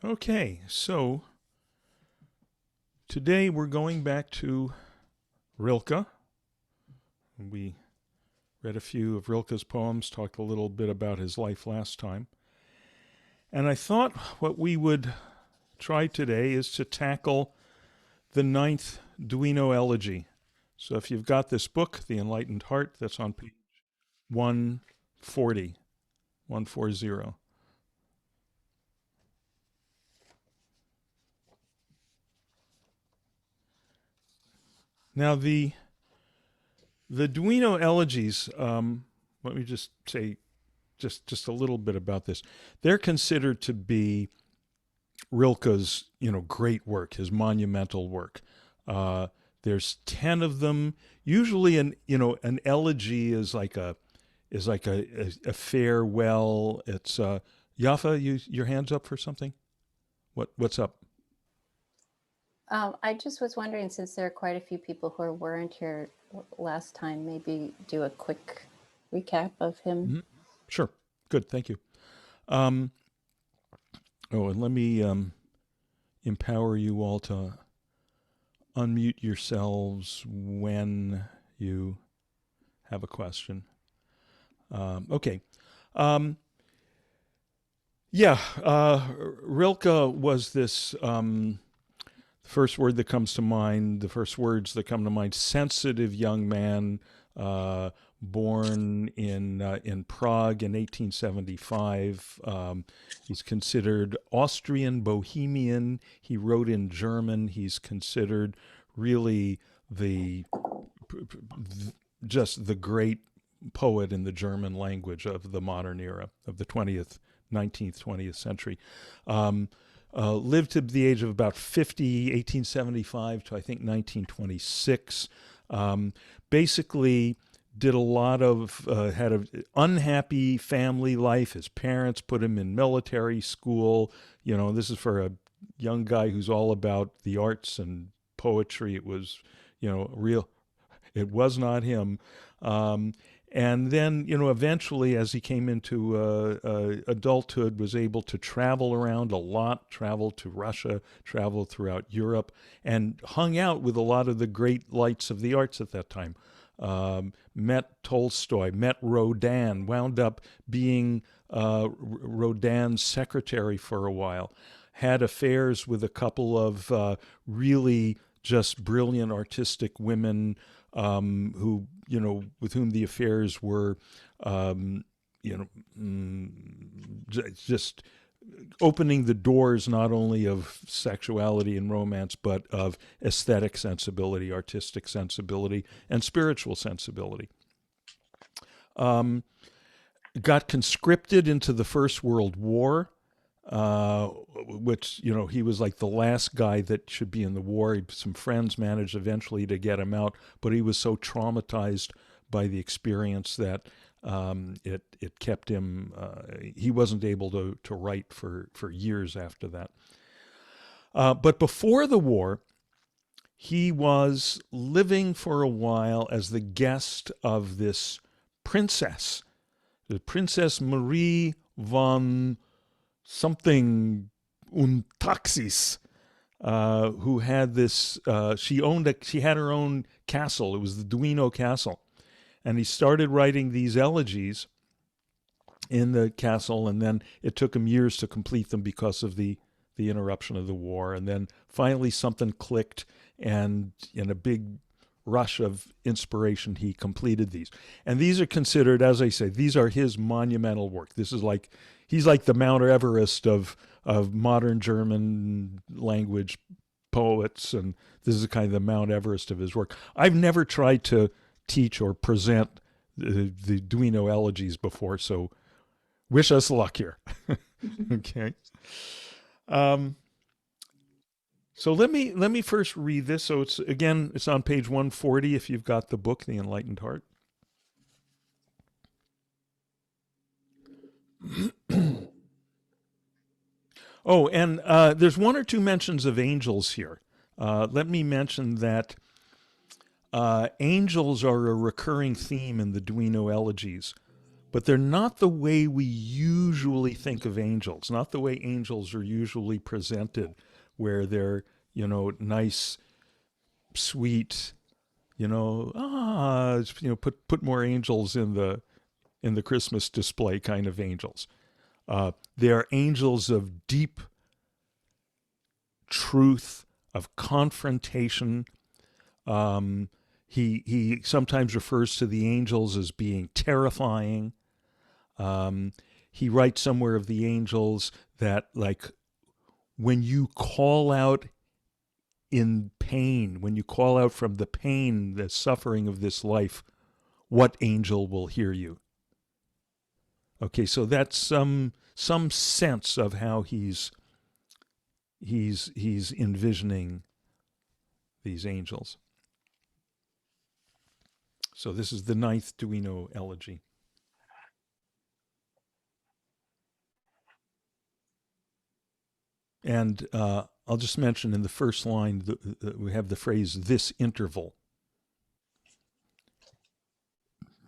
Okay, so today we're going back to Rilke. We read a few of Rilke's poems, talked a little bit about his life last time. And I thought what we would try today is to tackle the ninth Duino Elegy. So if you've got this book, The Enlightened Heart, that's on page 140, 140. Now the Duino elegies, let me just say just a little bit about this. They're considered to be Rilke's, great work, his monumental work. There's 10 of them. Usually, an elegy is like a farewell. It's Yafa. Your hands up for something. What's up? I just was wondering, since there are quite a few people who weren't here last time, maybe do a quick recap of him. Mhm. Sure. Good. Thank you. Um, and let me empower you all to unmute yourselves when you have a question. Okay. Um, yeah, Rilke was this first word that comes to mind, the first words that come to mind, sensitive young man, uh, born in Prague in 1875. He's considered Austrian Bohemian. He wrote in German. He's considered really the just the great poet in the German language of the modern era of the 20th, 19th, 20th century. Um, lived to the age of about 50, 1875 to I think 1926. Basically, did a lot of, had an unhappy family life. His parents put him in military school. This is for a young guy who's all about the arts and poetry. It was, real. It was not him. Um, and then, eventually, as he came into adulthood, was able to travel around a lot, traveled to Russia, traveled throughout Europe, and hung out with a lot of the great lights of the arts at that time. Met Tolstoy, met Rodin, wound up being Rodin's secretary for a while, had affairs with a couple of really just brilliant artistic women who, with whom the affairs were, um, you know, mm, just opening the doors not only of sexuality and romance, but of aesthetic sensibility, artistic sensibility, and spiritual sensibility. Um, got conscripted into the First World War, which, he was like the last guy that should be in the war. Some friends managed eventually to get him out, but he was so traumatized by the experience that it kept him. He wasn't able to write for years after that. But before the war, he was living for a while as the guest of this princess, the Princess Marie von something Untaxis, who had this. She had her own castle. It was the Duino castle, and he started writing these elegies in the castle, and then it took him years to complete them because of the interruption of the war, and then finally something clicked, and in a big rush of inspiration, he completed these. And these are considered, as I say, these are his monumental work. This is like he's like the Mount Everest of modern German language poets, and this is kind of the Mount Everest of his work. I've never tried to teach or present the Duino elegies before, so wish us luck here. Okay. Um, so let me first read this. So it's on page 140 if you've got the book, The Enlightened Heart. Oh, and there's one or two mentions of angels here. Let me mention that angels are a recurring theme in the Duino elegies. but they're not the way we usually think of angels, not the way angels are usually presented, where they're, nice, sweet, put more angels in the Christmas display kind of angels. They are angels of deep truth, of confrontation. He sometimes refers to the angels as being terrifying. He writes somewhere of the angels that, like, when you call out in pain, when you call out from the pain, the suffering of this life, what angel will hear you? Okay, so that's some sense of how he's envisioning these angels. So this is the ninth Duino elegy. And I'll just mention in the first line, we have the phrase, this interval.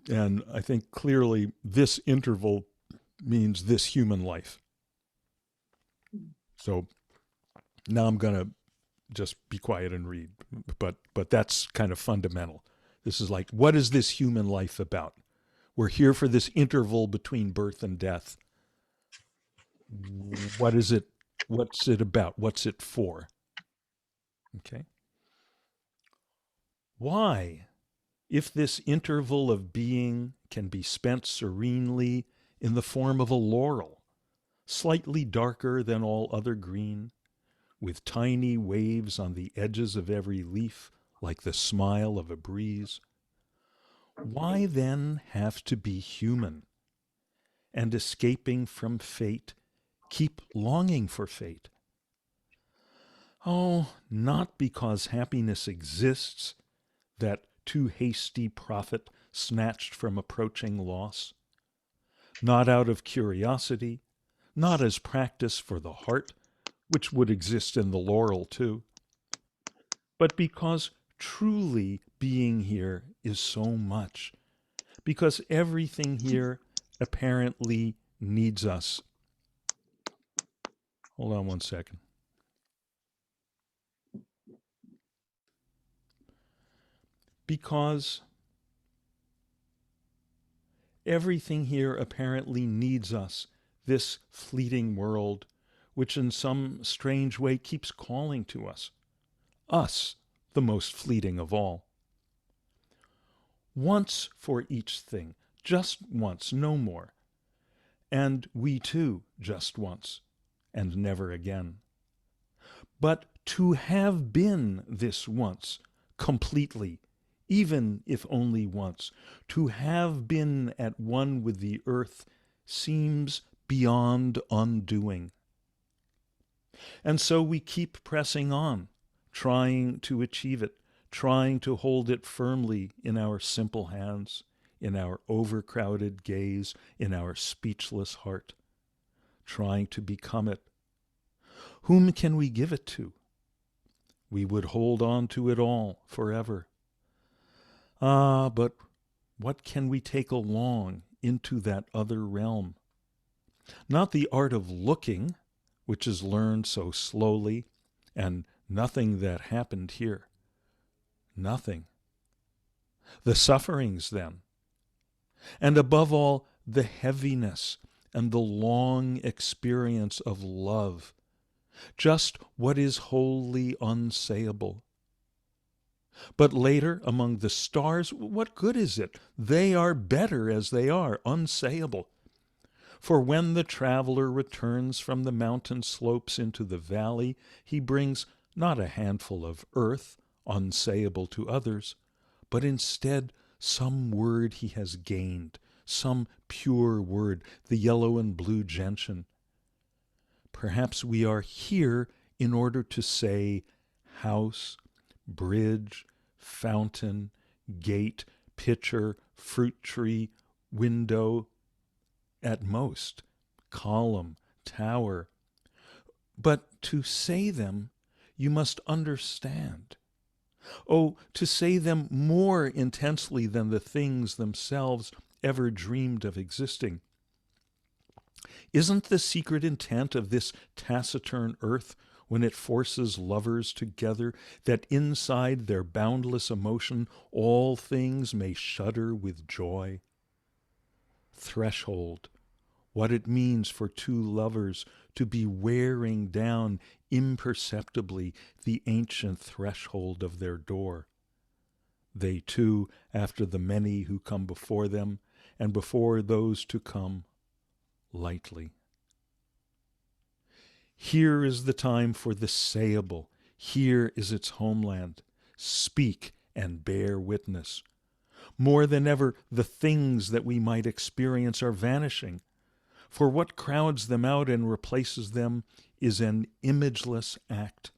And I think clearly this interval means this human life. So now I'm going to just be quiet and read. But that's kind of fundamental. This is like, what is this human life about? We're here for this interval between birth and death. What is it? What's it about? What's it for? Okay. Why, if this interval of being can be spent serenely in the form of a laurel, slightly darker than all other green, with tiny waves on the edges of every leaf, like the smile of a breeze, why then have to be human, and escaping from fate, keep longing for fate? Oh, not because happiness exists, that too-hasty profit snatched from approaching loss, not out of curiosity, not as practice for the heart, which would exist in the laurel too, but because truly being here is so much, because everything here apparently needs us. Hold on one second. Because everything here apparently needs us, this fleeting world, which in some strange way keeps calling to us, the most fleeting of all. Once for each thing, just once, no more. And we too, just once, and never again. But to have been this once, completely, even if only once, to have been at one with the earth, seems beyond undoing. And so we keep pressing on, trying to achieve it, trying to hold it firmly in our simple hands, in our overcrowded gaze, in our speechless heart, trying to become it. Whom can we give it to? We would hold on to it all forever. But what can we take along into that other realm? Not the art of looking, which is learned so slowly, and nothing that happened here. Nothing. The sufferings, then. And above all, the heaviness and the long experience of love. Just what is wholly unsayable. But later, among the stars, what good is it? They are better as they are, unsayable. For when the traveler returns from the mountain slopes into the valley, he brings not a handful of earth, unsayable to others, but instead some word he has gained, some pure word, the yellow and blue gentian. Perhaps we are here in order to say house, bridge, fountain, gate, pitcher, fruit tree, window, at most, column, tower. But to say them, you must understand. Oh, to say them more intensely than the things themselves ever dreamed of existing. Isn't the secret intent of this taciturn earth, when it forces lovers together, that inside their boundless emotion all things may shudder with joy? Threshold, what it means for two lovers to be wearing down imperceptibly the ancient threshold of their door. They too, after the many who come before them, and before those to come, lightly. Here is the time for the sayable. Here is its homeland. Speak and bear witness. More than ever, the things that we might experience are vanishing. For what crowds them out and replaces them is an imageless act,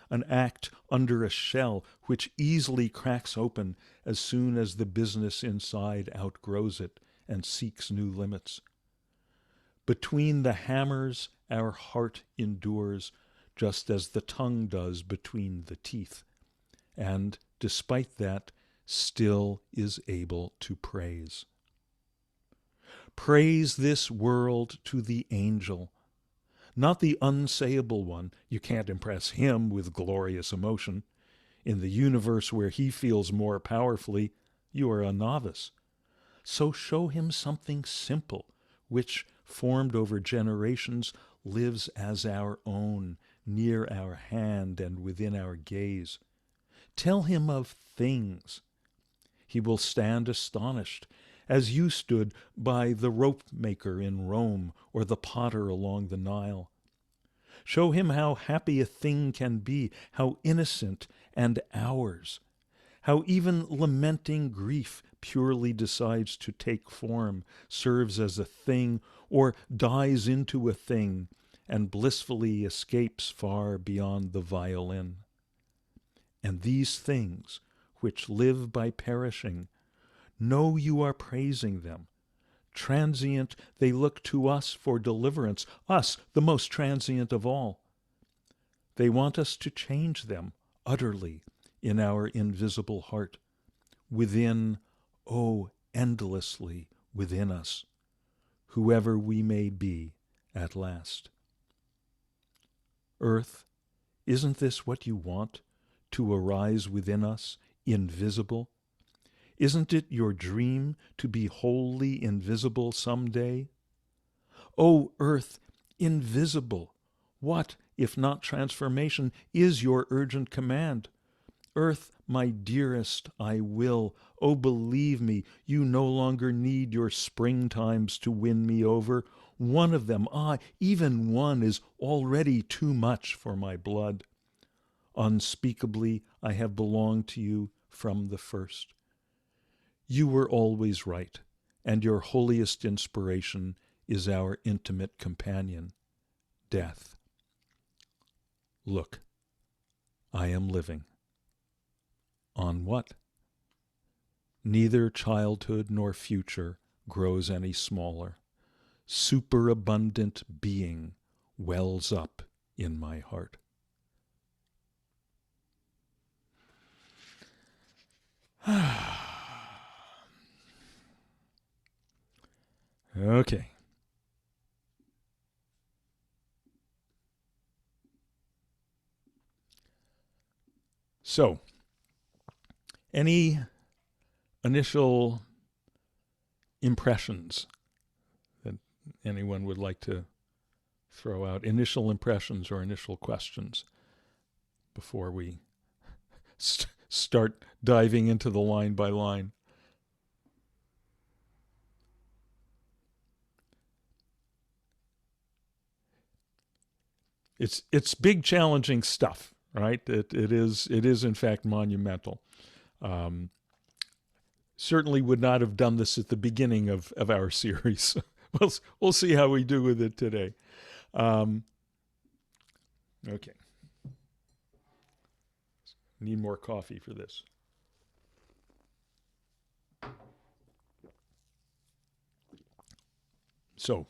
an act under a shell which easily cracks open as soon as the business inside outgrows it and seeks new limits. Between the hammers our heart endures, just as the tongue does between the teeth, and, despite that, still is able to praise. Praise this world to the angel, not the unsayable one. You can't impress him with glorious emotion. In the universe where he feels more powerfully, you are a novice. So show him something simple, which, formed over generations, lives as our own, near our hand and within our gaze. Tell him of things. He will stand astonished, as you stood by the rope-maker in Rome or the potter along the Nile. Show him how happy a thing can be, how innocent and ours, how even lamenting grief purely decides to take form, serves as a thing, or dies into a thing, and blissfully escapes far beyond the violin. And these things, which live by perishing, know you are praising them. Transient, they look to us for deliverance, us, the most transient of all. They want us to change them utterly in our invisible heart, within, oh, endlessly within us, whoever we may be at last. Earth, isn't this what you want, to arise within us, invisible? Isn't it your dream to be wholly invisible some day? O earth, invisible, what, if not transformation, is your urgent command? Earth, my dearest, I will. Oh, believe me, you no longer need your springtimes to win me over. One of them, even one, is already too much for my blood. Unspeakably, I have belonged to you from the first. You were always right, and your holiest inspiration is our intimate companion, death. Look, I am living. On what? Neither childhood nor future grows any smaller. Superabundant being wells up in my heart. Okay. So, any initial impressions that anyone would like to throw out? Initial impressions or initial questions before we start diving into the line by line? It's big, challenging stuff, right? It is in fact monumental. Certainly would not have done this at the beginning of our series. We'll see how we do with it today. Okay. Need more coffee for this. So,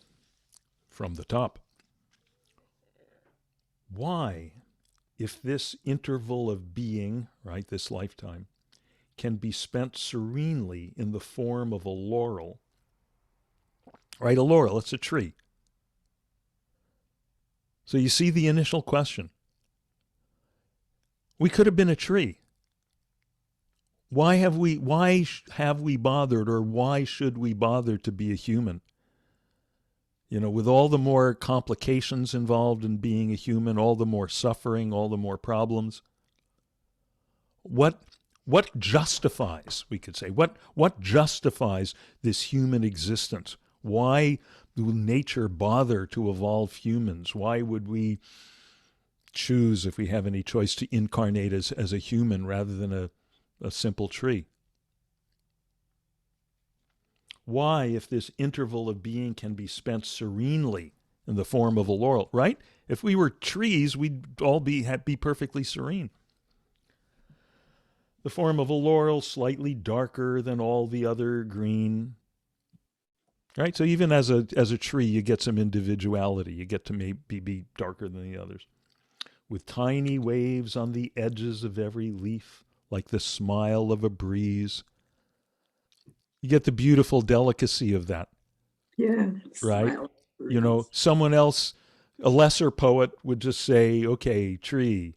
from the top. Why, if this interval of being, right, this lifetime, can be spent serenely in the form of a laurel, right? A laurel, it's a tree. So you see the initial question. We could have been a tree. Why have we bothered, or why should we bother to be a human? With all the more complications involved in being a human, all the more suffering, all the more problems. What justifies, we could say, what justifies this human existence? Why will nature bother to evolve humans? Why would we choose, if we have any choice, to incarnate as a human rather than a simple tree? Why, if this interval of being can be spent serenely in the form of a laurel, right? If we were trees, we'd all be perfectly serene. The form of a laurel, slightly darker than all the other green, right? So even as a tree, you get some individuality. You get to maybe be darker than the others. With tiny waves on the edges of every leaf, like the smile of a breeze. You get the beautiful delicacy of that, Yeah, right? smile. Someone else, a lesser poet, would just say, okay, tree,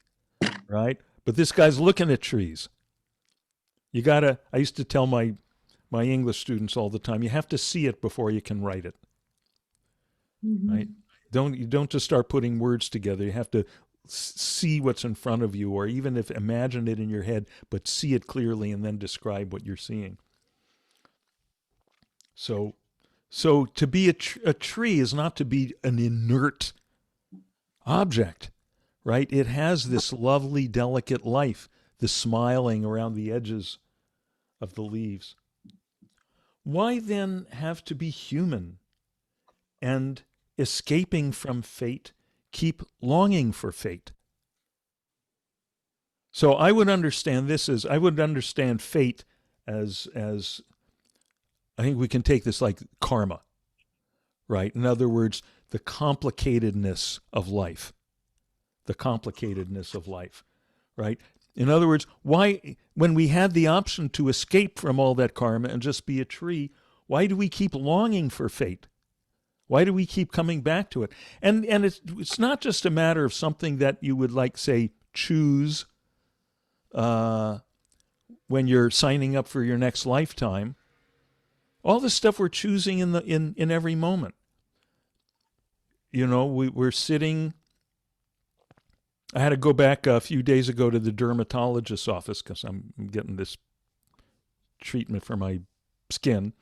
right? But this guy's looking at trees. I used to tell my English students all the time, you have to see it before you can write it, right? You don't just start putting words together. You have to see what's in front of you, or even if imagine it in your head, but see it clearly and then describe what you're seeing. So to be a tree is not to be an inert object, right? It has this lovely, delicate life, the smiling around the edges of the leaves. Why then have to be human and, escaping from fate, keep longing for fate? So I would understand fate as I think we can take this like karma, right? In other words, the complicatedness of life. The complicatedness of life, right? In other words, why, when we had the option to escape from all that karma and just be a tree, why do we keep longing for fate? Why do we keep coming back to it? And it's not just a matter of something that you would, like, say, choose when you're signing up for your next lifetime. All the stuff we're choosing in every moment. We're sitting. I had to go back a few days ago to the dermatologist's office because I'm getting this treatment for my skin.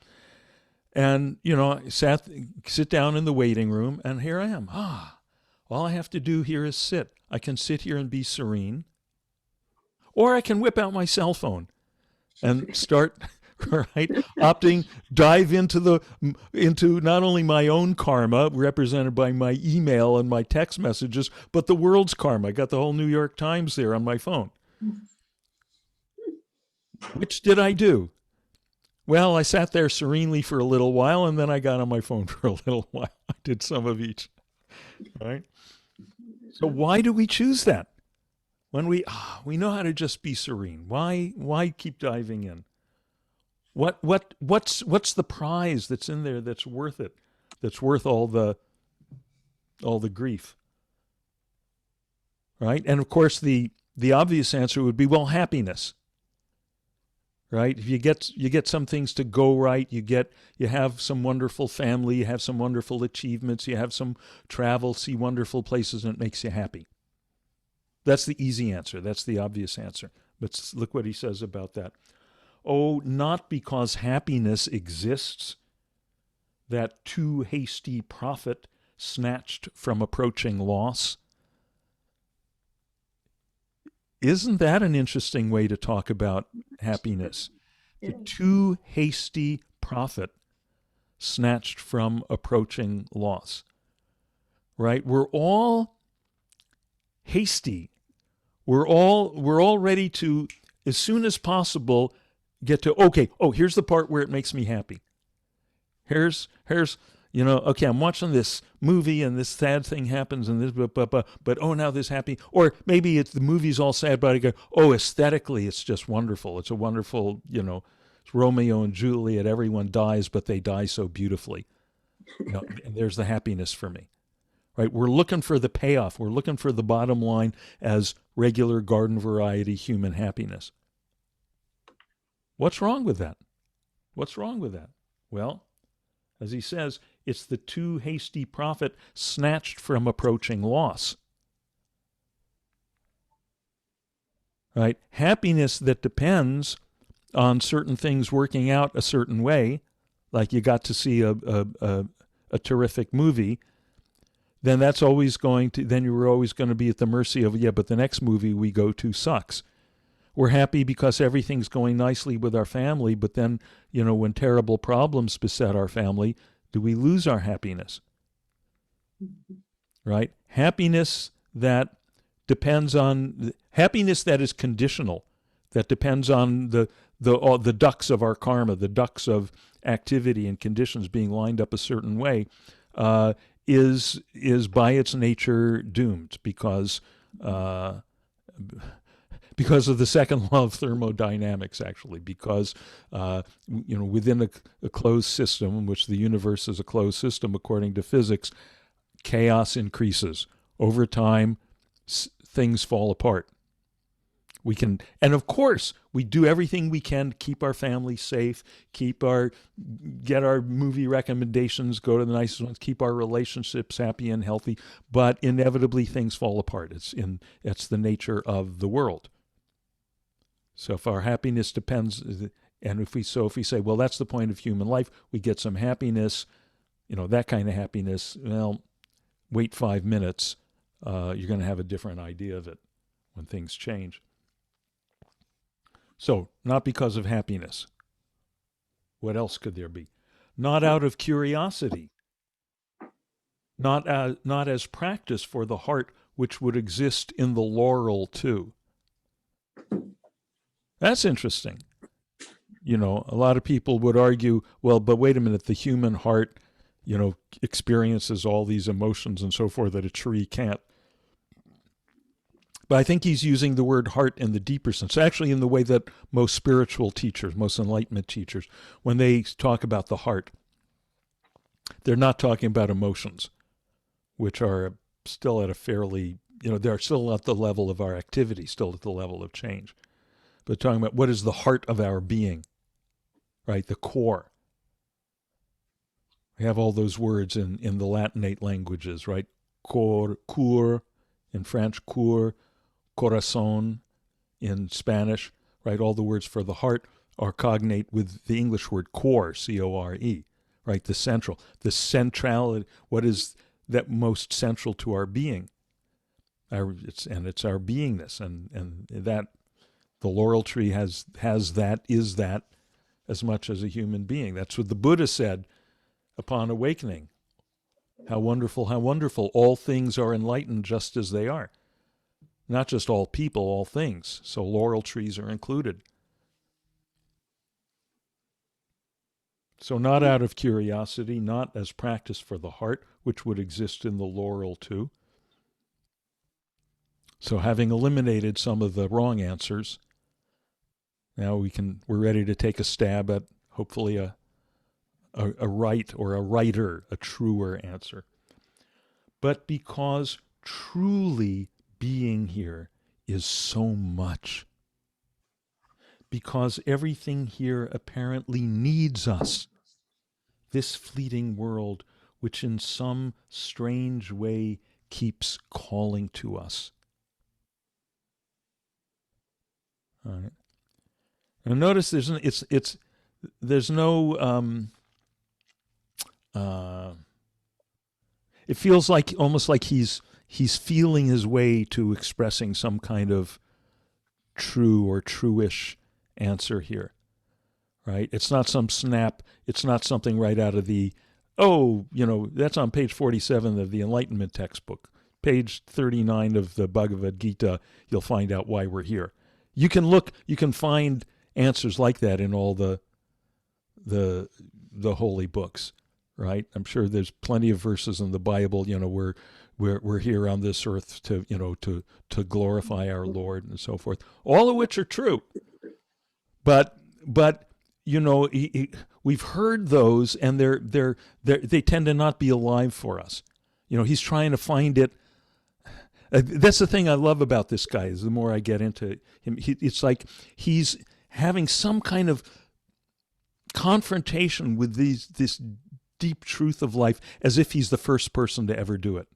And, I sit down in the waiting room, and here I am. All I have to do here is sit. I can sit here and be serene. Or I can whip out my cell phone and start, right, dive into not only my own karma, represented by my email and my text messages, but the world's karma. I got the whole New York Times there on my phone. Which did I do? Well, I sat there serenely for a little while, and then I got on my phone for a little while. I did some of each, right? So why do we choose that? When we know how to just be serene, why keep diving in? What's the prize that's in there that's worth it? That's worth all the grief, right? And of course, the obvious answer would be, well, happiness. Right? If you get some things to go right, you have some wonderful family, you have some wonderful achievements, you have some travel, see wonderful places, and it makes you happy. That's the easy answer. That's the obvious answer. But look what he says about that. Oh, not because happiness exists, that too-hasty prophet snatched from approaching loss. Isn't that an interesting way to talk about happiness? The too-hasty prophet snatched from approaching loss. Right? We're all hasty. We're all ready to, as soon as possible, get to, here's the part where it makes me happy. Here's okay, I'm watching this movie and this sad thing happens and this, but now this happy. Or maybe the movie's all sad, but I go, aesthetically, it's just wonderful. It's a wonderful, it's Romeo and Juliet. Everyone dies, but they die so beautifully. And there's the happiness for me. Right? We're looking for the payoff. We're looking for the bottom line as regular garden variety human happiness. What's wrong with that? What's wrong with that? Well, as he says, it's the too-hasty prophet snatched from approaching loss. Right? Happiness that depends on certain things working out a certain way, like you got to see a terrific movie, then that's always going to, then you're always going to be at the mercy of, yeah, but the next movie we go to sucks. We're happy because everything's going nicely with our family, but then, when terrible problems beset our family, do we lose our happiness? Right? Happiness that depends on, happiness that is conditional, that depends on the ducks of our karma, the ducks of activity and conditions being lined up a certain way, is by its nature doomed because of the second law of thermodynamics, actually, because within a closed system, in which the universe is a closed system according to physics, chaos increases over time. Things fall apart. And of course, we do everything we can to keep our family safe, get our movie recommendations, go to the nicest ones, keep our relationships happy and healthy, but inevitably things fall apart. It's the nature of the world. So if our happiness depends, and if we say, well, that's the point of human life, we get some happiness, that kind of happiness, well, wait 5 minutes, you're going to have a different idea of it when things change. So, not because of happiness. What else could there be? Not out of curiosity. Not as practice for the heart which would exist in the laurel too. That's interesting. A lot of people would argue, well, but wait a minute, the human heart, experiences all these emotions and so forth that a tree can't. But I think he's using the word heart in the deeper sense, actually in the way that most spiritual teachers, most enlightenment teachers, when they talk about the heart, they're not talking about emotions, which are still at a fairly, they're still at the level of our activity, still at the level of change. But talking about what is the heart of our being, right? The core. We have all those words in the Latinate languages, right? Cor, in French, cœur, corazón in Spanish, right? All the words for the heart are cognate with the English word core, C-O-R-E, right? The centrality, what is that most central to our being? It's our beingness, and that the laurel tree has that, is that, as much as a human being. That's what the Buddha said upon awakening. How wonderful, how wonderful. All things are enlightened just as they are. Not just all people, all things. So laurel trees are included. So not out of curiosity, not as practice for the heart, which would exist in the laurel too. So having eliminated some of the wrong answers, now we're ready to take a stab at hopefully a right or a righter, a truer answer. But because truly being here is so much, because everything here apparently needs us, this fleeting world which in some strange way keeps calling to us. All right. Now notice there's no it feels like almost like he's feeling his way to expressing some kind of true or true-ish answer here, right? It's not some snap. It's not something right out of the, that's on page 47 of the Enlightenment textbook. Page 39 of the Bhagavad Gita, you'll find out why we're here. You can find answers like that in all the holy books, right? I'm sure there's plenty of verses in the Bible, we're here on this earth to glorify our Lord and so forth, all of which are true. But we we've heard those, and they tend to not be alive for us. He's trying to find it. That's the thing I love about this guy. Is the more I get into him, it's like he's having some kind of confrontation with this deep truth of life, as if he's the first person to ever do it.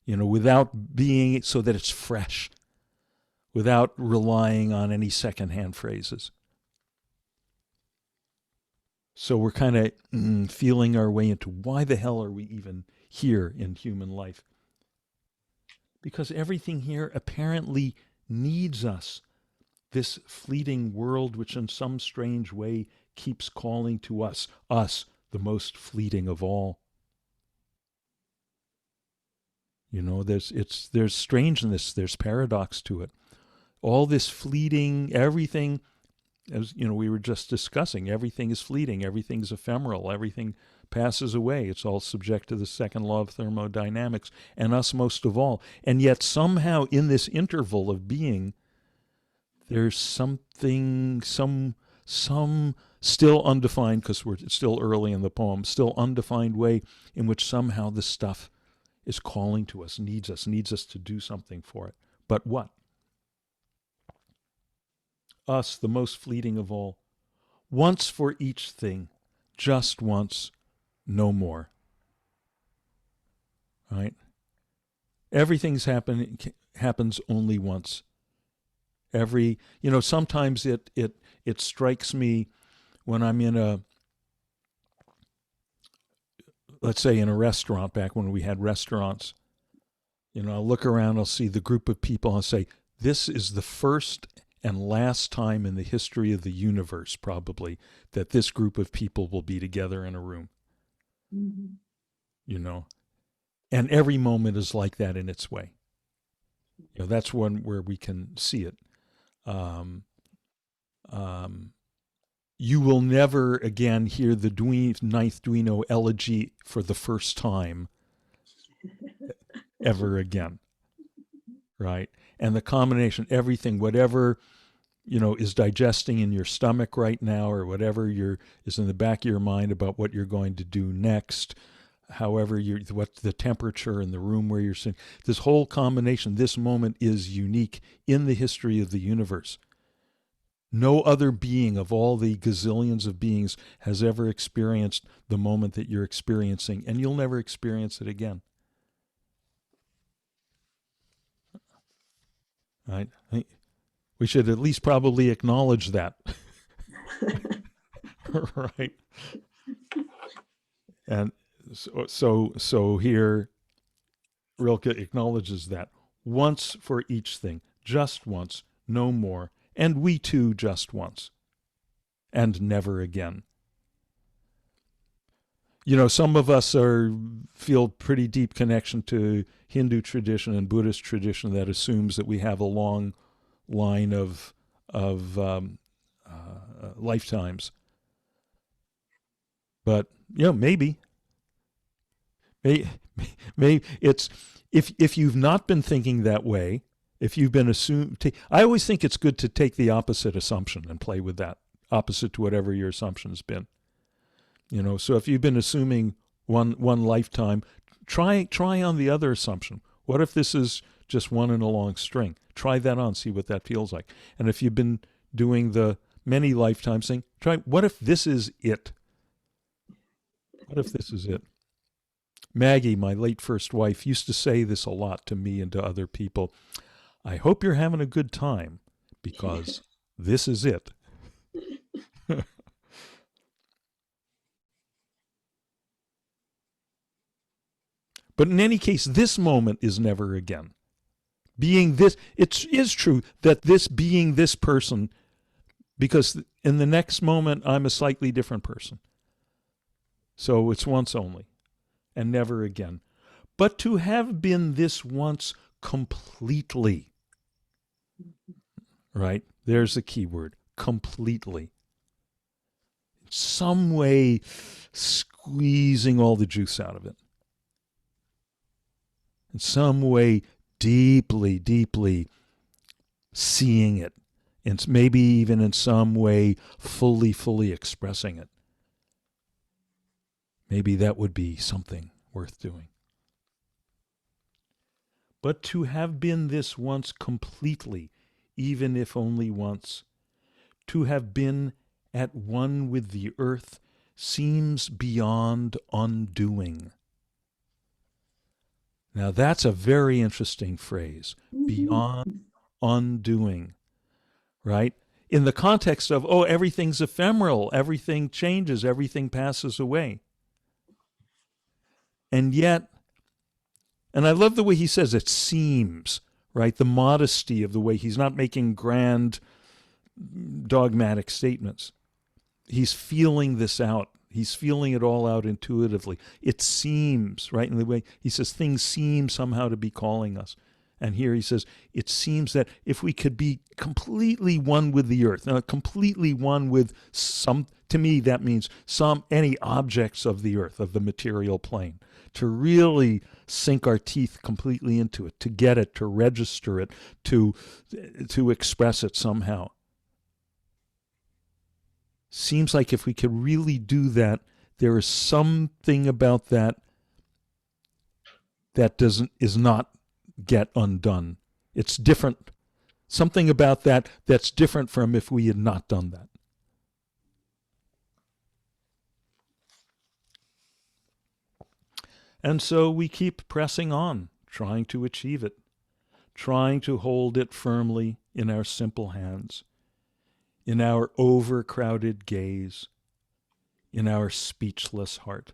Without being so that it's fresh, without relying on any secondhand phrases. So we're kind of feeling our way into why the hell are we even here in human life? Because everything here apparently needs us. This fleeting world, which in some strange way keeps calling to us, the most fleeting of all. There's strangeness, there's paradox to it. All this fleeting, everything, as we were just discussing, everything is fleeting, everything's ephemeral, everything passes away. It's all subject to the second law of thermodynamics, and us most of all. And yet somehow in this interval of being, there's something, some still undefined, because it's still early in the poem, still undefined way in which somehow the stuff is calling to us, needs us to do something for it. But what? Us, the most fleeting of all. Once for each thing, just once, no more. Right? Everything's happens only once. Sometimes it strikes me when I'm let's say in a restaurant, back when we had restaurants, I'll look around, I'll see the group of people, I'll say, this is the first and last time in the history of the universe, probably, that this group of people will be together in a room. Mm-hmm. And every moment is like that in its way. That's one where we can see it. You will never again hear the ninth Duino Elegy for the first time ever again, right? And the combination, everything, whatever, is digesting in your stomach right now, or whatever is in the back of your mind about what you're going to do next, however what the temperature in the room where you're sitting, this whole combination, this moment is unique in the history of the universe. No other being of all the gazillions of beings has ever experienced the moment that you're experiencing, and you'll never experience it again. Right? We should at least probably acknowledge that. Right? And so here, Rilke acknowledges that. Once for each thing, just once, no more. And we too just once, and never again. Some of us feel pretty deep connection to Hindu tradition and Buddhist tradition that assumes that we have a long line of lifetimes. But maybe it's if you've not been thinking that way. If you've been I always think it's good to take the opposite assumption and play with that, opposite to whatever your assumption's been. So if you've been assuming one lifetime, try on the other assumption. What if this is just one in a long string? Try that on, see what that feels like. And if you've been doing the many lifetimes thing, what if this is it? What if this is it? Maggie, my late first wife, used to say this a lot to me and to other people. I hope you're having a good time, because this is it. But in any case, this moment is never again. Being this, it is true that this being this person, because in the next moment, I'm a slightly different person. So it's once only, and never again. But to have been this once completely, right? There's the key word, completely. Some way squeezing all the juice out of it. In some way deeply, deeply seeing it. And maybe even in some way fully expressing it. Maybe that would be something worth doing. But to have been this once completely, even if only once, to have been at one with the earth, seems beyond undoing. Now that's a very interesting phrase, beyond undoing, right? In the context of, oh, everything's ephemeral, everything changes, everything passes away. And yet, and I love the way he says it seems, right? The modesty of the way he's not making grand dogmatic statements. He's feeling this out. He's feeling it all out intuitively. It seems, right? In the way he says, things seem somehow to be calling us. And here he says, it seems that if we could be completely one with the earth, now completely one with some, to me that means any objects of the earth, of the material plane, to really sink our teeth completely into it, to get it, to register it, to express it somehow. Seems like if we could really do that, there is something about that that is not get undone. It's different. Something about that that's different from if we had not done that. And so we keep pressing on, trying to achieve it, trying to hold it firmly in our simple hands, in our overcrowded gaze, in our speechless heart,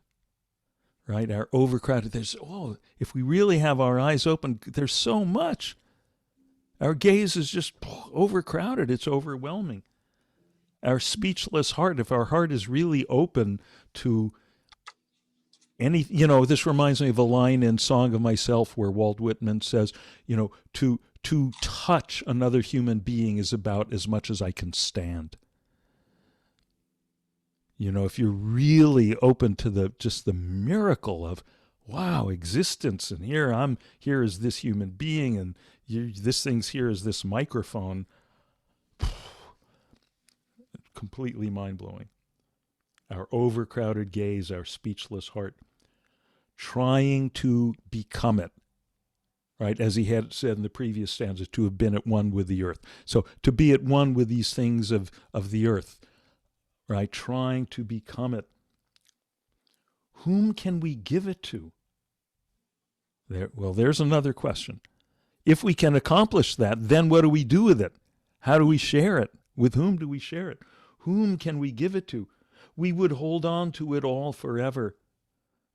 right? Our overcrowded, if we really have our eyes open, there's so much. Our gaze is just overcrowded. It's overwhelming. Our speechless heart, if our heart is really open to any, this reminds me of a line in Song of Myself where Walt Whitman says, to touch another human being is about as much as I can stand. If you're really open to just the miracle of, wow, existence, and here is this human being, and this thing's here is this microphone, completely mind-blowing. Our overcrowded gaze, our speechless heart, trying to become it. Right, as he had said in the previous stanza, to have been at one with the earth. So to be at one with these things of the earth, right, trying to become it. Whom can we give it to? There's another question. If we can accomplish that, then what do we do with it? How do we share it? With whom do we share it? Whom can we give it to? We would hold on to it all forever.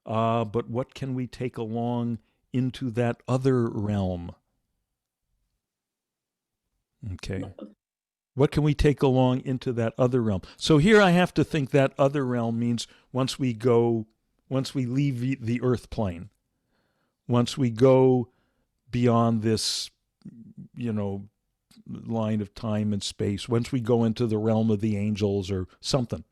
But what can we take along into that other realm? Okay. What can we take along into that other realm? So here I have to think that other realm means once we leave the earth plane, once we go beyond this, line of time and space, once we go into the realm of the angels or something.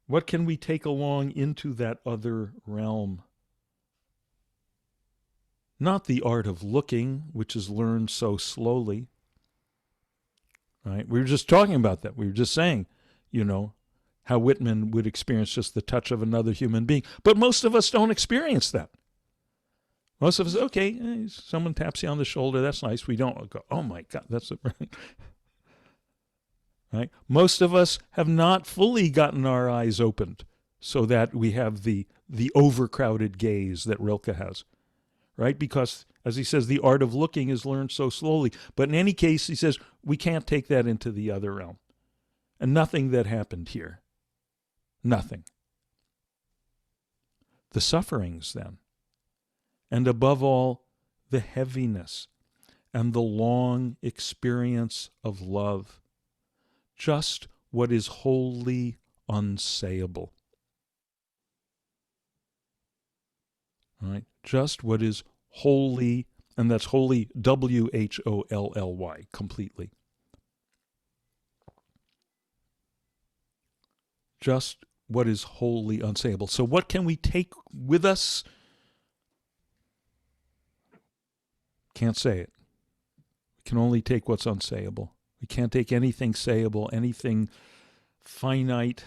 What can we take along into that other realm? Not the art of looking, which is learned so slowly. Right? We were just talking about that. We were just saying, how Whitman would experience just the touch of another human being. But most of us don't experience that. Most of us, okay, someone taps you on the shoulder, that's nice. We don't go, oh my God, that's it. Right? Most of us have not fully gotten our eyes opened so that we have the overcrowded gaze that Rilke has, right? Because, as he says, the art of looking is learned so slowly. But in any case, he says, we can't take that into the other realm. And nothing that happened here. Nothing. The sufferings, then. And above all, the heaviness and the long experience of love. Just what is wholly unsayable. Right? Just what is wholly, and that's wholly, W-H-O-L-L-Y, completely. Just what is wholly unsayable. So what can we take with us? Can't say it. We can only take what's unsayable. We can't take anything sayable, anything finite,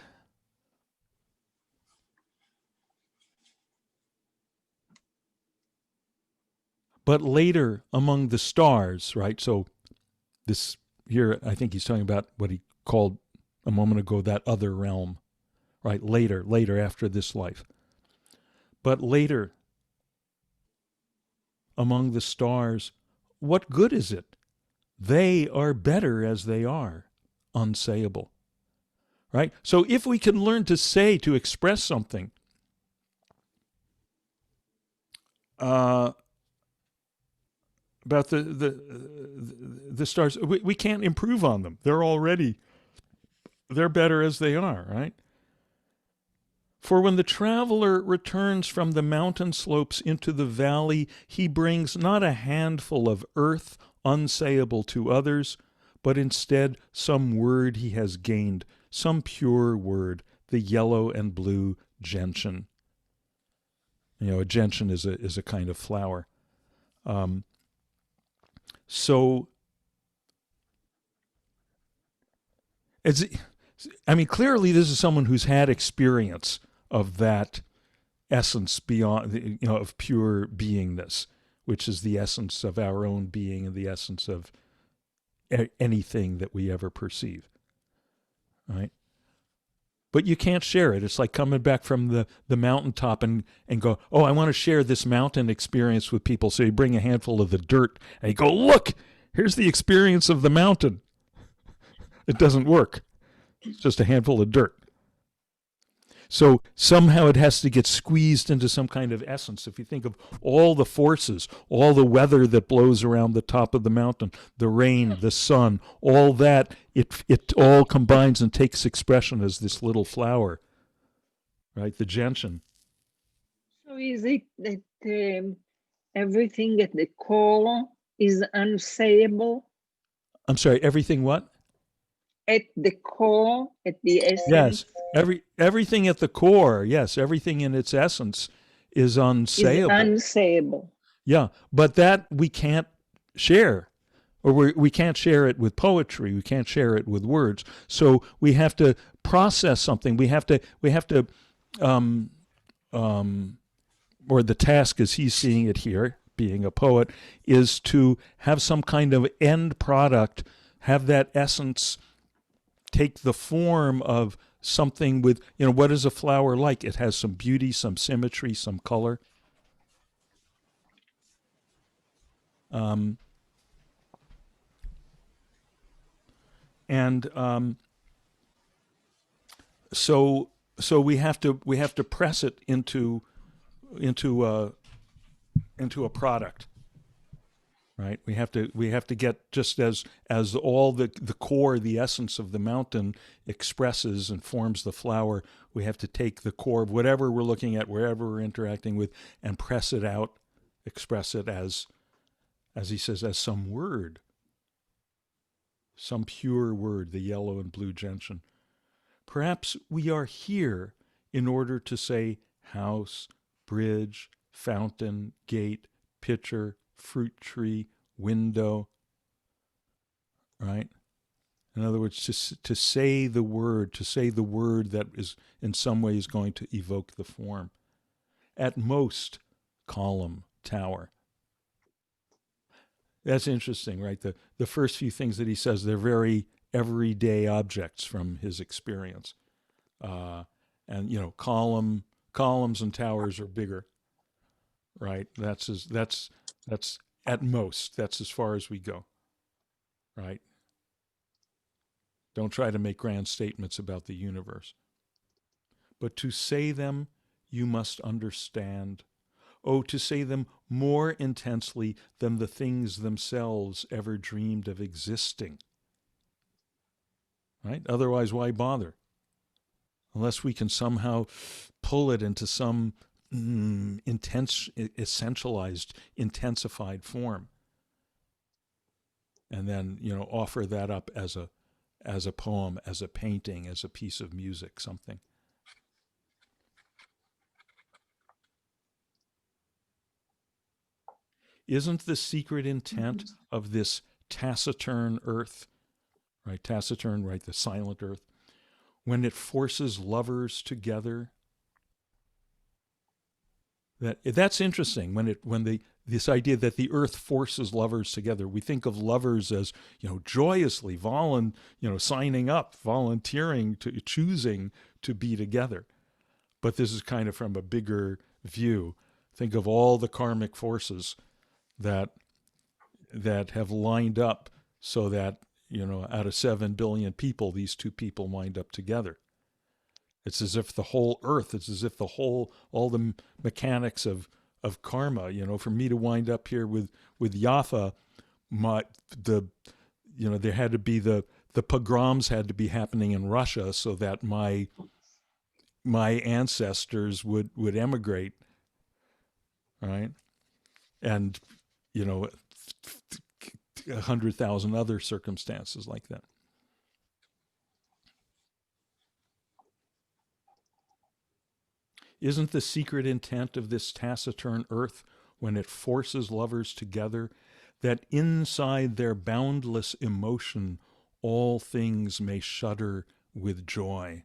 but later among the stars, right? So this here, I think he's talking about what he called a moment ago that other realm, right? Later after this life. But later among the stars, what good is it? They are better as they are, unsayable, right? So if we can learn to say, to express something, about the stars, we can't improve on them. They're better as they are, right? For when the traveler returns from the mountain slopes into the valley, he brings not a handful of earth unsayable to others, but instead some word he has gained, some pure word, the yellow and blue gentian. You know, a gentian is a kind of flower. So, clearly this is someone who's had experience of that essence beyond, of pure beingness, which is the essence of our own being and the essence of anything that we ever perceive, right? But you can't share it. It's like coming back from the mountaintop and go, oh, I want to share this mountain experience with people. So you bring a handful of the dirt and you go, look, here's the experience of the mountain. It doesn't work. It's just a handful of dirt. So somehow it has to get squeezed into some kind of essence. If you think of all the forces, all the weather that blows around the top of the mountain, the rain, the sun, all that, it all combines and takes expression as this little flower, right? The gentian. So is it that everything at the core is unsayable? I'm sorry, everything what? At the core, at the essence? Yes, everything at the core, yes, everything in its essence is unsayable. Is unsayable. Yeah, but that we can't share, or we can't share it with poetry. We can't share it with words. So we have to process something. We have to, or the task as he's seeing it here, being a poet, is to have some kind of end product, have that essence take the form of something with, what is a flower like? It has some beauty, some symmetry, some color. So we have to press it into a product, right? We have to get, just as all the core, the essence of the mountain expresses and forms the flower, we have to take the core of whatever we're looking at, wherever we're interacting with, and press it out, express it as he says, as some word, some pure word, the yellow and blue gentian. Perhaps we are here in order to say house, bridge, fountain, gate, pitcher, fruit tree, window, right? In other words, to say the word that is in some ways going to evoke the form. At most, column, tower. That's interesting, right? The first few things that he says, they're very everyday objects from his experience. And columns and towers are bigger, right? That's at most, that's as far as we go, right? Don't try to make grand statements about the universe. But to say them, you must understand. Oh, to say them more intensely than the things themselves ever dreamed of existing. Right? Otherwise, why bother? Unless we can somehow pull it into some intense, essentialized, intensified form. And then, offer that up as a poem, as a painting, as a piece of music, something. Isn't the secret intent of this taciturn earth, right? Taciturn, right? The silent earth. when it forces lovers together. That's interesting. This idea that the earth forces lovers together. We think of lovers as, joyously signing up, volunteering, to choosing to be together. But this is kind of from a bigger view. Think of all the karmic forces that have lined up so that, out of 7 billion people, these two people wind up together. It's as if the whole earth, it's as if all the mechanics of karma, for me to wind up here with Yafa, there had to be the pogroms had to be happening in Russia so that my ancestors would emigrate, right? And, 100,000 other circumstances like that. Isn't the secret intent of this taciturn earth, when it forces lovers together, that inside their boundless emotion all things may shudder with joy?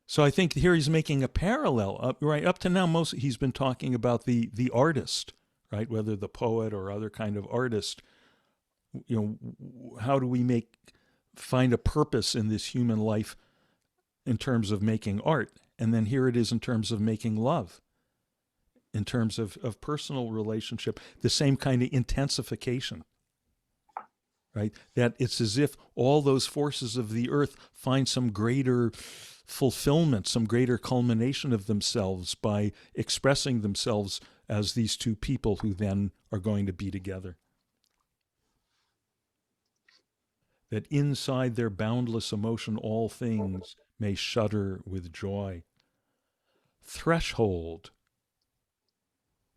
So I think here he's making a parallel. Right up to now, he's been talking about the artist, right? Whether the poet or other kind of artist. How do we find a purpose in this human life in terms of making art? And then here it is in terms of making love, in terms of personal relationship, the same kind of intensification, right? That it's as if all those forces of the earth find some greater fulfillment, some greater culmination of themselves by expressing themselves as these two people who then are going to be together. That inside their boundless emotion all things may shudder with joy. Threshold.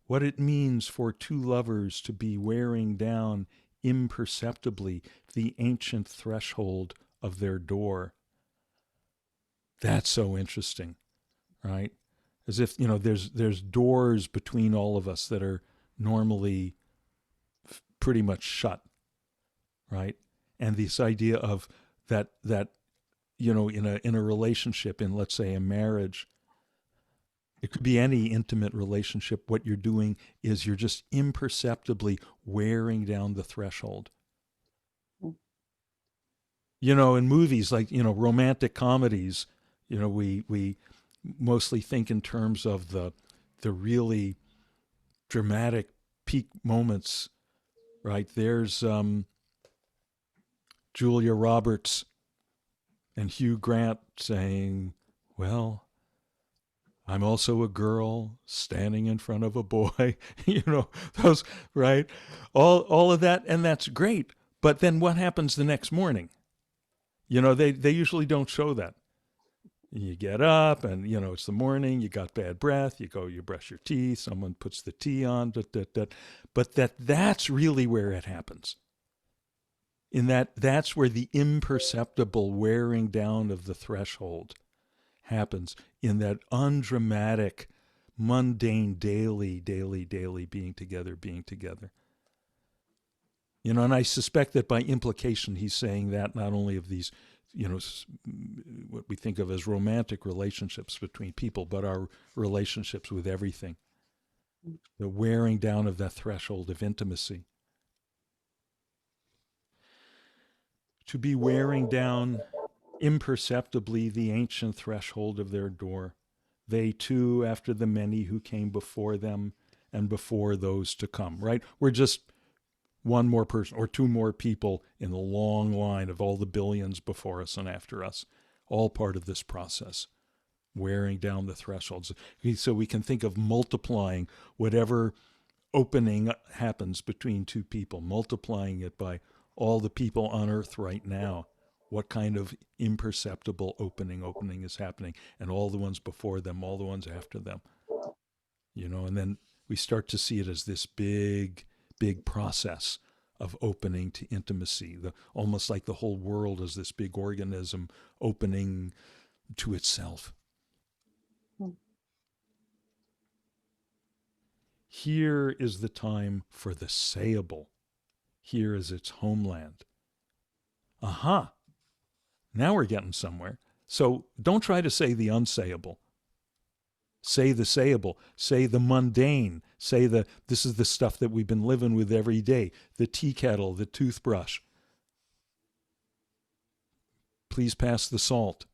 What it means for two lovers to be wearing down imperceptibly the ancient threshold of their door. That's so interesting, right? As if, there's doors between all of us that are normally pretty much shut, right? And this idea of that in a relationship, in, let's say, a marriage, it could be any intimate relationship, what you're doing is you're just imperceptibly wearing down the threshold. In movies like, romantic comedies, we mostly think in terms of the really dramatic peak moments, right? There's Julia Roberts and Hugh Grant saying, well, I'm also a girl standing in front of a boy, those, right? All of that, and that's great. But then what happens the next morning? They usually don't show that. You get up and, it's the morning, you got bad breath, you go, you brush your teeth, someone puts the tea on, but that's really where it happens. In that's where the imperceptible wearing down of the threshold happens, in that undramatic, mundane, daily being together. And I suspect that by implication he's saying that not only of these, what we think of as romantic relationships between people, but our relationships with everything. The wearing down of that threshold of intimacy. To be wearing down imperceptibly the ancient threshold of their door, they too, after the many who came before them and before those to come, right? We're just one more person or two more people in the long line of all the billions before us and after us, all part of this process, wearing down the thresholds. So we can think of multiplying whatever opening happens between two people, multiplying it by all the people on earth right now. What kind of imperceptible opening is happening, and all the ones before them, all the ones after them, and then we start to see it as this big process of opening to intimacy, almost like the whole world is this big organism opening to itself. Here is the time for the sayable. Here is its homeland. Aha! Now we're getting somewhere. So don't try to say the unsayable. Say the sayable. Say the mundane. Say this is the stuff that we've been living with every day. The tea kettle, the toothbrush. Please pass the salt.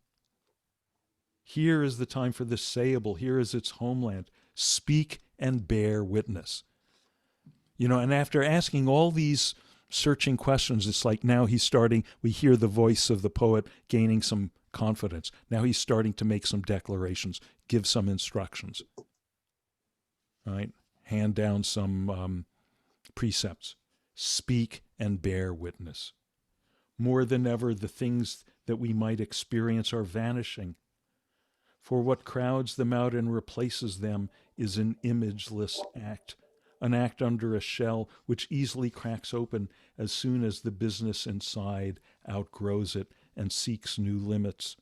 Here is the time for the sayable. Here is its homeland. Speak and bear witness. And after asking all these searching questions, it's like now we hear the voice of the poet gaining some confidence. Now he's starting to make some declarations, give some instructions, right? Hand down some precepts. Speak and bear witness. More than ever, the things that we might experience are vanishing. For what crowds them out and replaces them is an imageless act, an act under a shell which easily cracks open as soon as the business inside outgrows it and seeks new limits.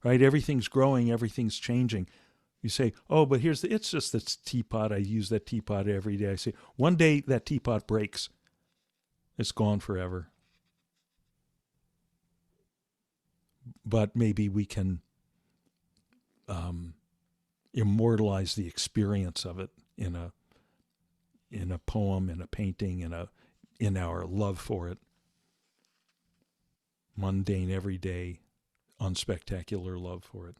Right? Everything's growing, everything's changing. You say, oh, but it's just this teapot. I use that teapot every day. I say, one day that teapot breaks. It's gone forever. But maybe we can immortalize the experience of it in a poem, in a painting, in our love for it. Mundane, everyday, unspectacular love for it.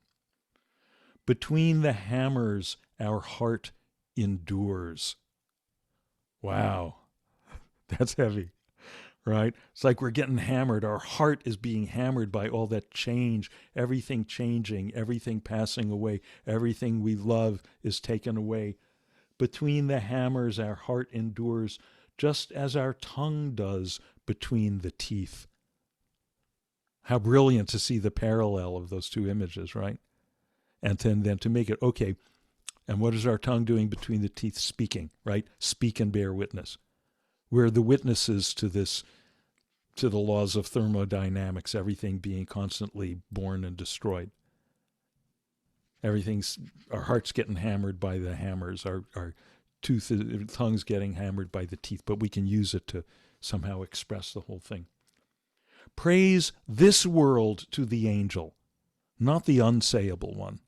Between the hammers, our heart endures. Wow, that's heavy, right? It's like we're getting hammered. Our heart is being hammered by all that change, everything changing, everything passing away, everything we love is taken away. Between the hammers, our heart endures, just as our tongue does between the teeth. How brilliant to see the parallel of those two images, right? And then to make it, okay, and what is our tongue doing between the teeth? Speaking, right? Speak and bear witness. We're the witnesses to the laws of thermodynamics, everything being constantly born and destroyed. Our heart's getting hammered by the hammers, our tongue's getting hammered by the teeth, but we can use it to somehow express the whole thing. Praise this world to the angel, not the unsayable one.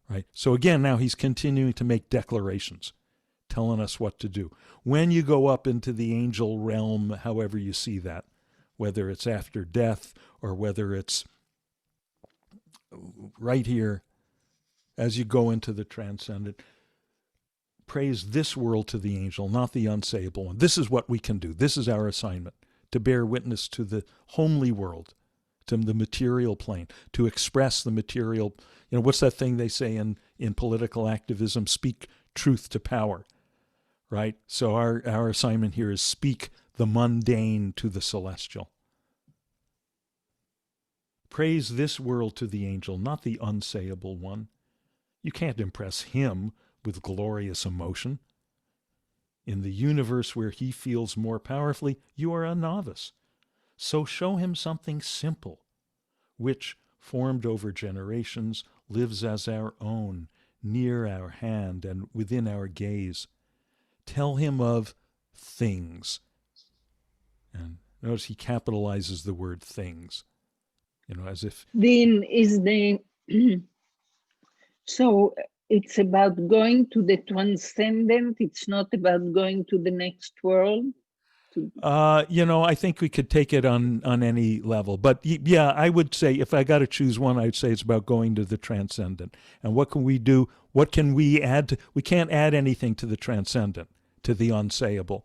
Right? So again, now he's continuing to make declarations, telling us what to do. When you go up into the angel realm, however you see that, whether it's after death or whether it's right here, as you go into the transcendent, praise this world to the angel, not the unsayable one. This is what we can do. This is our assignment, to bear witness to the homely world, to the material plane, to express the material. What's that thing they say in political activism? Speak truth to power, right? So our assignment here is speak the mundane to the celestial. Praise this world to the angel, not the unsayable one. You can't impress him with glorious emotion. In the universe where he feels more powerfully, you are a novice. So show him something simple, which, formed over generations, lives as our own, near our hand and within our gaze. Tell him of things. And notice he capitalizes the word things, as if... Then is the... So it's about going to the transcendent. It's not about going to the next world. I think we could take it on any level. But yeah, I would say if I got to choose one, I'd say it's about going to the transcendent. And what can we do? What can we add? We can't add anything to the transcendent, to the unsayable.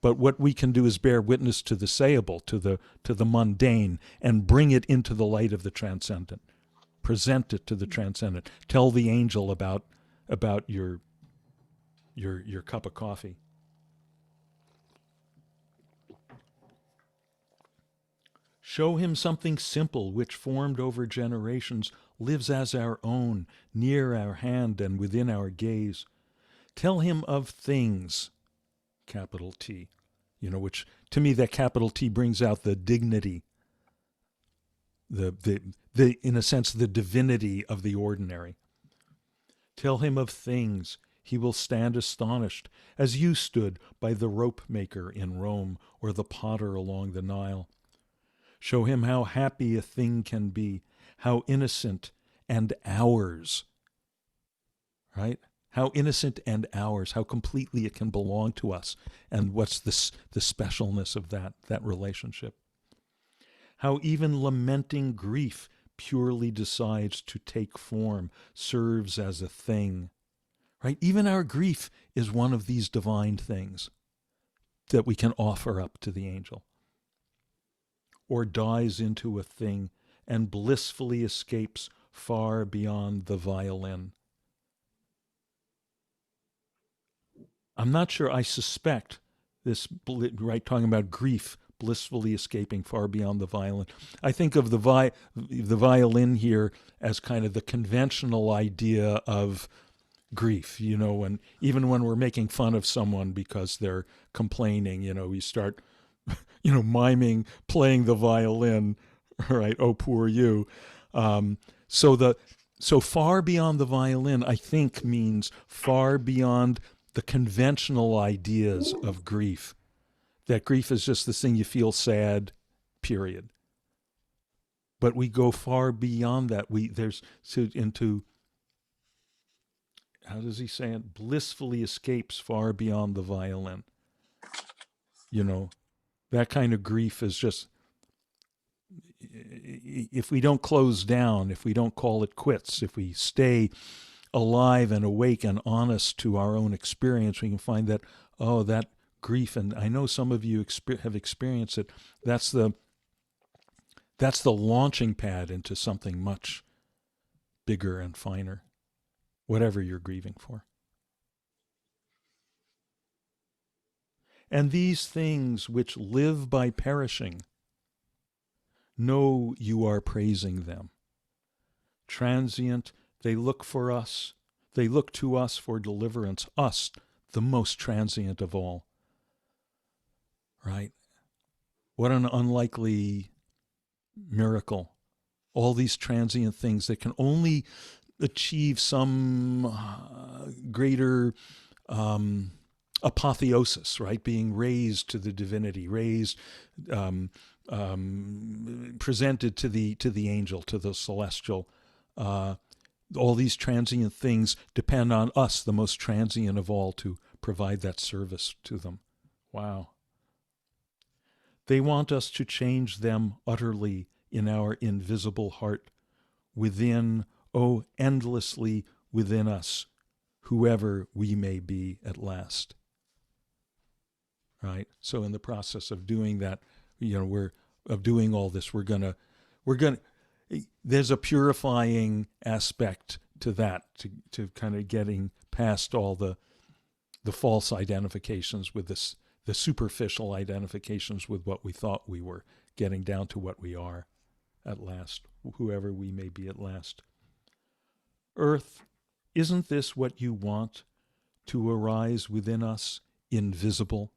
But what we can do is bear witness to the sayable, to the mundane, and bring it into the light of the transcendent. Present it to the transcendent. Tell the angel about your cup of coffee. Show him something simple which, formed over generations, lives as our own, near our hand and within our gaze. Tell him of things, capital T, which to me that capital T brings out the dignity, the in a sense the divinity of the ordinary. Tell him of things. He will stand astonished, as you stood by the rope maker in Rome or the potter along the Nile. Show him how happy a thing can be, how innocent and ours, right? How innocent and ours, how completely it can belong to us, and what's the specialness of that relationship. How even lamenting grief purely decides to take form, serves as a thing, right? Even our grief is one of these divine things that we can offer up to the angel, or dies into a thing and blissfully escapes far beyond the violin. I'm not sure, I suspect this, right, talking about grief blissfully escaping far beyond the violin. I think of the violin here as kind of the conventional idea of grief, and even when we're making fun of someone because they're complaining, we start, miming, playing the violin, right? Oh, poor you. So far beyond the violin, I think, means far beyond the conventional ideas of grief. That grief is just this thing you feel sad, period. But we go far beyond that. Into, how does he say it? Blissfully escapes far beyond the violin. That kind of grief is just, if we don't close down, if we don't call it quits, if we stay alive and awake and honest to our own experience, we can find that, that grief, and I know some of you have experienced it, that's the launching pad into something much bigger and finer, whatever you're grieving for. And these things which live by perishing, know you are praising them. Transient, they look to us for deliverance, us, the most transient of all. Right? What an unlikely miracle. All these transient things that can only achieve some greater apotheosis, right? Being raised to the divinity, presented to the angel, to the celestial. All these transient things depend on us, the most transient of all, to provide that service to them. Wow. They want us to change them utterly in our invisible heart, within, endlessly within us, whoever we may be at last. Right? So in the process of doing that, of doing all this, there's a purifying aspect to that, to kind of getting past all the false identifications with this, the superficial identifications with what we thought we were, getting down to what we are at last, whoever we may be at last. Earth, isn't this what you want to arise within us, invisible?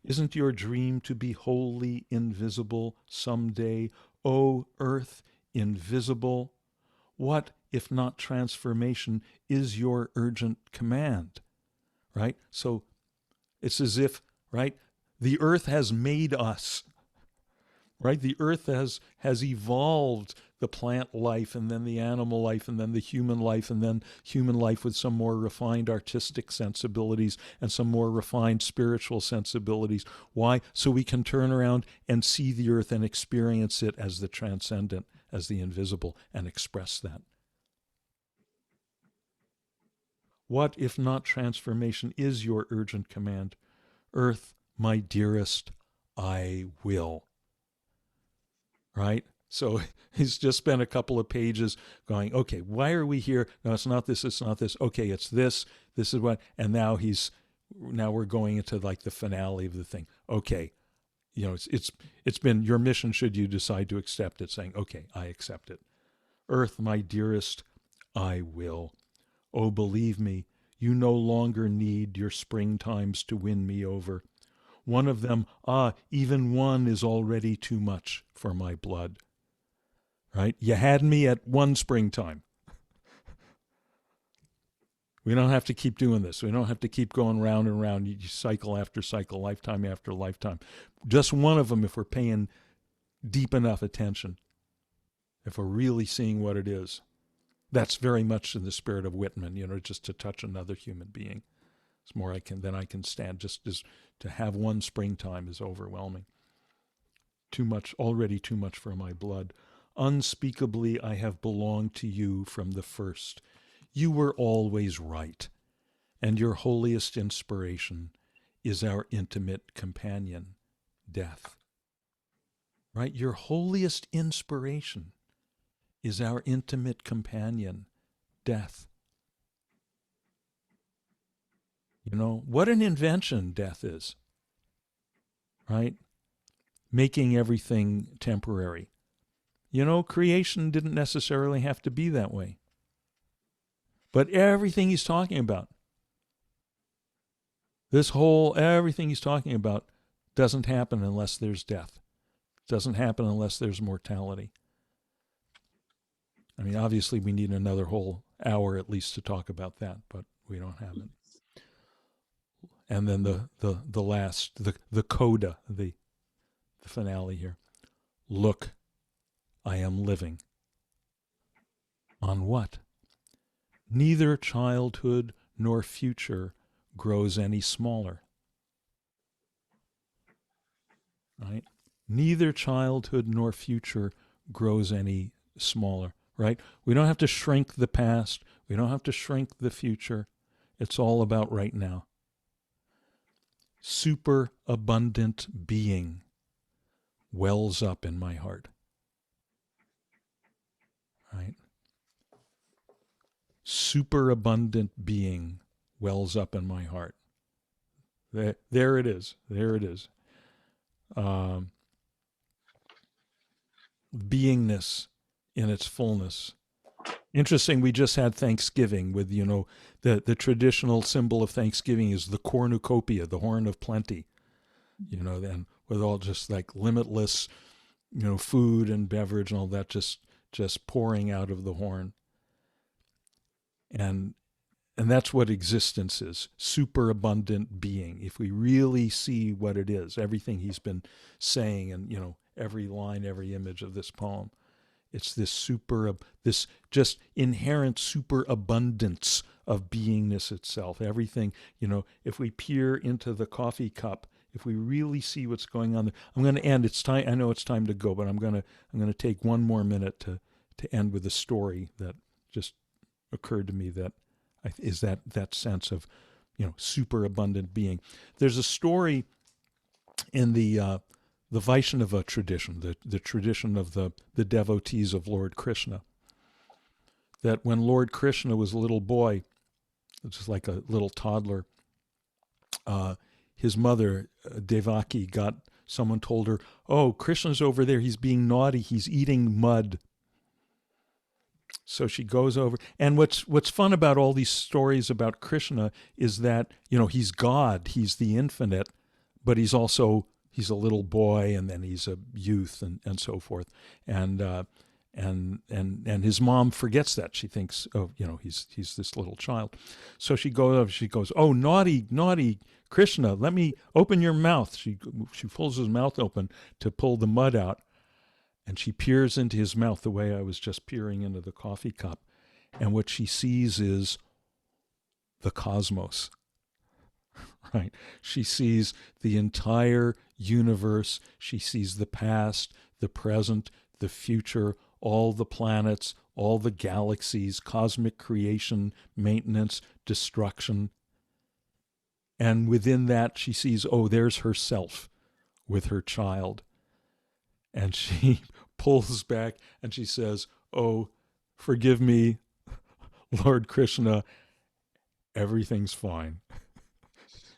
Isn't your dream to be wholly invisible someday? O earth, invisible, what, if not transformation, is your urgent command? Right? So it's as if, right, the earth has made us, right? The earth has evolved the plant life, and then the animal life, and then the human life, and then human life with some more refined artistic sensibilities and some more refined spiritual sensibilities. Why? So we can turn around and see the earth and experience it as the transcendent, as the invisible, and express that. What, if not transformation, is your urgent command? Earth, my dearest, I will. Right? So he's just spent a couple of pages going, okay, why are we here? No, it's not this, it's not this. Okay, it's this is what, and now we're going into like the finale of the thing. Okay, it's been your mission, should you decide to accept it, saying, okay, I accept it. Earth, my dearest, I will. Oh, believe me, you no longer need your springtimes to win me over. One of them, even one is already too much for my blood. Right? You had me at one springtime. We don't have to keep doing this. We don't have to keep going round and round, cycle after cycle, lifetime after lifetime. Just one of them if we're paying deep enough attention, if we're really seeing what it is. That's very much in the spirit of Whitman, just to touch another human being. It's more than I can stand. Just as to have one springtime is overwhelming. Too much, already too much for my blood. Unspeakably I have belonged to you from the first. You were always right, and your holiest inspiration is our intimate companion, death. Right? Your holiest inspiration is our intimate companion, death. What an invention death is, right? Making everything temporary. Creation didn't necessarily have to be that way. But everything he's talking about, everything he's talking about doesn't happen unless there's death. Doesn't happen unless there's mortality. I mean, obviously we need another whole hour at least to talk about that, but we don't have it. And then the last, the coda, the finale here. Look, I am living. On what? Neither childhood nor future grows any smaller. Right? Neither childhood nor future grows any smaller. Right? We don't have to shrink the past. We don't have to shrink the future. It's all about right now. Superabundant being wells up in my heart. Right? Superabundant being wells up in my heart. There it is. There it is. Beingness in its fullness. Interesting, we just had Thanksgiving with, the traditional symbol of Thanksgiving is the cornucopia, the horn of plenty, then with all just like limitless, food and beverage and all that just pouring out of the horn. And that's what existence is, superabundant being. If we really see what it is, everything he's been saying and, every line, every image of this poem, it's this just inherent superabundance of beingness itself. Everything, if we peer into the coffee cup, if we really see what's going on there, I'm going to end. It's time. I know it's time to go, but I'm going to take one more minute to end with a story that just occurred to me that is that sense of, superabundant being. There's a story in the Vaishnava tradition, the tradition of the devotees of Lord Krishna, that when Lord Krishna was a little boy, just like a little toddler, his mother, Devaki, someone told her, oh, Krishna's over there, he's being naughty, he's eating mud. So she goes over, and what's fun about all these stories about Krishna is that, he's God, he's the infinite, but he's a little boy, and then he's a youth, and so forth. And his mom forgets that. She thinks, oh, he's this little child. So she goes, oh, naughty Krishna, let me open your mouth. She pulls his mouth open to pull the mud out, and she peers into his mouth the way I was just peering into the coffee cup. And what she sees is the cosmos. Right? She sees the entire universe. She sees the past, the present, the future, all the planets, all the galaxies, cosmic creation, maintenance, destruction. And within that, she sees, oh, there's herself with her child. And she pulls back and she says, oh, forgive me, Lord Krishna, everything's fine.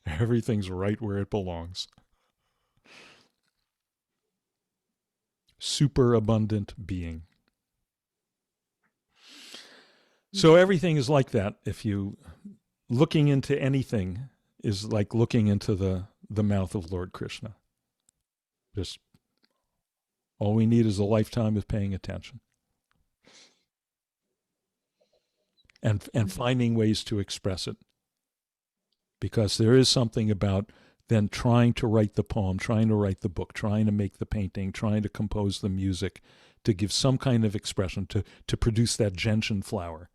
Everything's right where it belongs. Superabundant being. So everything is like that. If you looking into anything is like looking into the mouth of Lord Krishna. Just all we need is a lifetime of paying attention. and finding ways to express it. Because there is something about then trying to write the poem, trying to write the book, trying to make the painting, trying to compose the music, to give some kind of expression, to produce that gentian flower,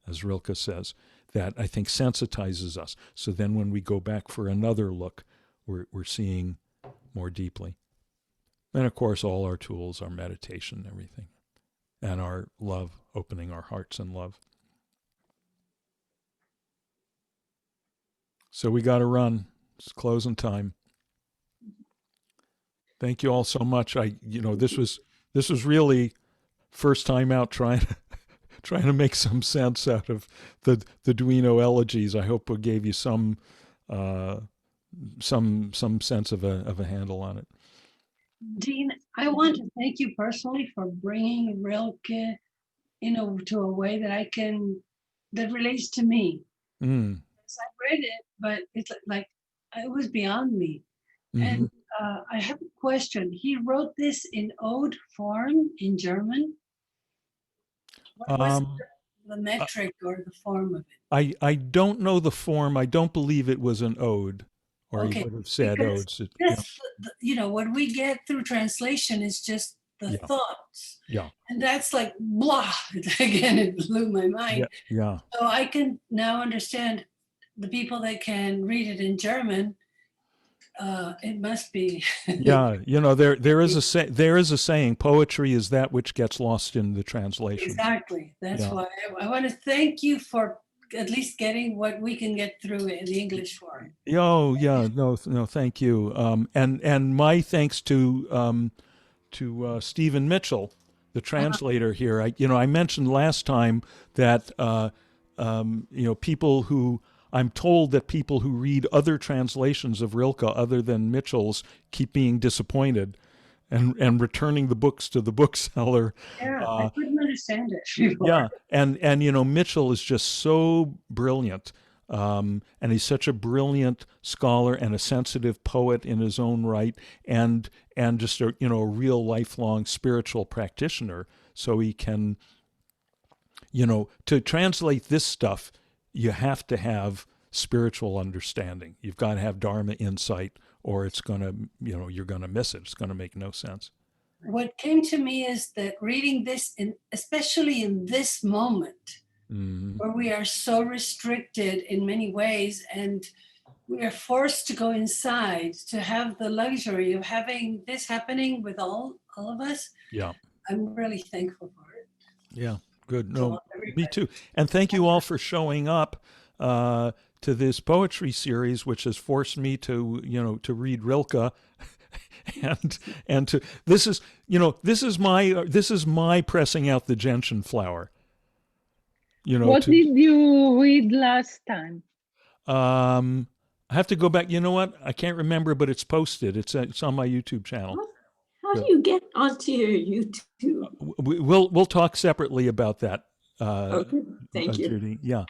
as Rilke says, that I think sensitizes us. So then when we go back for another look, we're seeing more deeply. And of course, all our tools, our meditation, everything, and our love, opening our hearts in love. So we got to run. It's closing time. Thank you all so much. This was really first time out trying to make some sense out of the Duino elegies. I hope it gave you some sense of a handle on it. Dean, I want to thank you personally for bringing Rilke, to a way that relates to me. Mm. I read it, but it's like it was beyond me. Mm-hmm. And I have a question. He wrote this in ode form in German. What was the metric or the form of it? I don't know the form. I don't believe it was an ode, or Okay, he would have said odes. What we get through translation is just the thoughts. Yeah. And that's like, blah, again, it blew my mind. Yeah. So I can now understand the people that can read it in German. It must be. Yeah, there is a saying: poetry is that which gets lost in the translation. Exactly. That's why I want to thank you for at least getting what we can get through in the English form. Oh yeah, no, thank you. And my thanks to Stephen Mitchell, the translator here. I mentioned last time that people who. I'm told that people who read other translations of Rilke other than Mitchell's keep being disappointed and returning the books to the bookseller. Yeah, I couldn't understand it before. Yeah, and Mitchell is just so brilliant, and he's such a brilliant scholar and a sensitive poet in his own right, and just a real lifelong spiritual practitioner. So he can, to translate this stuff, you have to have spiritual understanding. You've got to have Dharma insight, or it's going to, you're going to miss it. It's going to make no sense. What came to me is that reading this, especially in this moment, where we are so restricted in many ways, and we are forced to go inside, to have the luxury of having this happening with all of us. Yeah. I'm really thankful for it. Yeah. Good. No, me too. And thank you all for showing up to this poetry series, which has forced me to, to read Rilke, and to this is my pressing out the gentian flower. What did you read last time? I have to go back. You know what? I can't remember, but it's posted. It's on my YouTube channel. How do you get onto your YouTube? We'll talk separately about that. Okay, thank you. Judy. Yeah.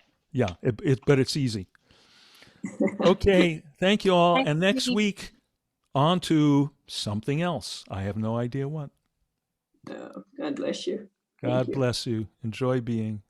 But it's easy. Okay, thank you all. And next week, on to something else. I have no idea what. Oh, God bless you. God bless you. Enjoy being.